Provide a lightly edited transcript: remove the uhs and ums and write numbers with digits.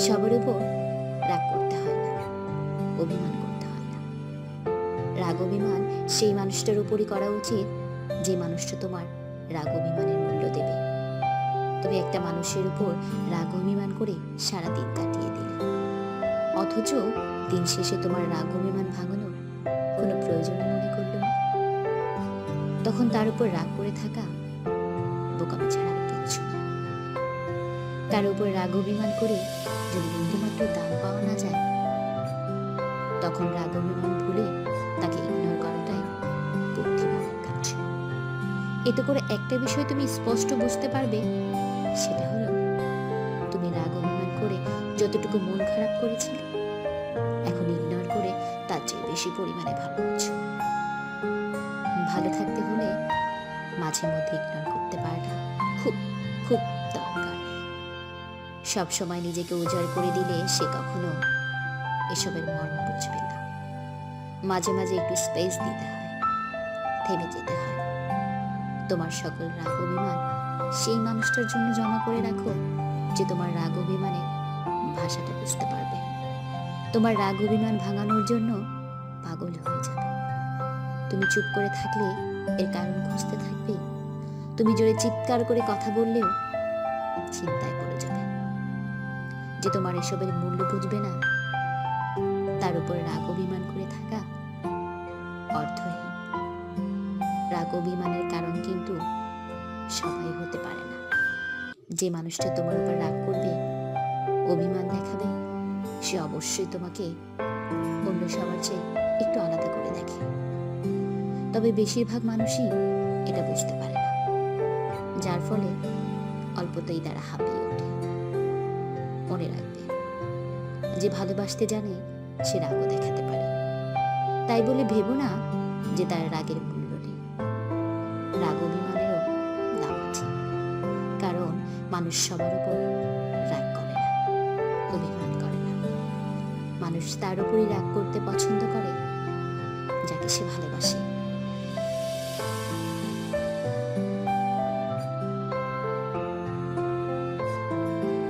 সবার উপর রাগ করতে হয় না, অভিমান করতে হয় না। রাগ অভিমান সেই মানুষটার উপরই করা উচিত যে মানুষটা তোমার রাগ অভিমানের মূল্য দেবে। তবে একটা মানুষের উপর রাগ অভিমান করে সারাদিন কাটিয়ে দিলে, অথচ দিন শেষে তোমার রাগ অভিমান ভাঙানোর কোনো প্রয়োজন মনে করল না, তখন তার উপর রাগ করে থাকা বোকামি ছাড়া আর কিচ্ছু না। তার উপর রাগ অভিমান করে যদি বিন্দুমাত্র দাম পাওয়া না যায়, তখন রাগ অভিমান ভুলে তাকে ইগনোর করাটাই বুদ্ধিমানের কাজ। এতে করে একটা বিষয় তুমি স্পষ্ট বুঝতে পারবে, সেটা হলো তুমি রাগ অভিমান করে যতটুকু মন খারাপ করেছিলে, এখন ইগনোর করে তার চেয়ে বেশি পরিমাণে ভালো হচ্ছো। ভালো থাকতে হলে মাঝে মধ্যে ইগনোর করতে পারাটা খুব খুব দরকার। সব সময় নিজেকে উজাড় করে দিলে সে কখনো এসবের মর্ম বুঝবে না। মাঝে মাঝে একটু স্পেস দিতে হয়, থেমে যেতে হয়। তোমার সকল রাগ অভিমান সেই মানুষটার জন্য জমা করে রাখো যে তোমার রাগ অভিমানের ভাষাটা বুঝতে পারবে, তোমার রাগ অভিমান ভাঙানোর জন্য পাগল হয়ে যাবে। তুমি চুপ করে থাকলে এর কারণ খুঁজতে থাকবে, তুমি জোরে চিৎকার করে কথা বললেও চিন্তায় পড়ে যাবে। যে তোমার এসবের মূল্য বুঝবে না, তার উপর রাগ অভিমান করে থাকা অর্থহীন। রাগ অভিমানের কারণ কিন্তু সবাই হতে পারে না। যে মানুষটা তোমার উপর রাগ করবে, অভিমান দেখাবে, সে অবশ্যই তোমাকে অন্য সবার চেয়ে একটু আলাদা করে দেখে। তবে বেশিরভাগ মানুষই এটা বুঝতে পারে না, যার ফলে অল্পতেই তারা হাঁপিয়ে ওঠে। মনে রাখবে, যে ভালোবাসতে জানে সে রাগও দেখাতে পারে। তাই বলে ভেবো না যে তার রাগের মূল্য নেই। রাগ অভিমানেরও দাম আছে, কারণ মানুষ সবার উপর রাগ করে না, অভিমান করে না। মানুষ তার উপরই রাগ করতে পছন্দ করে যাকে সে ভালো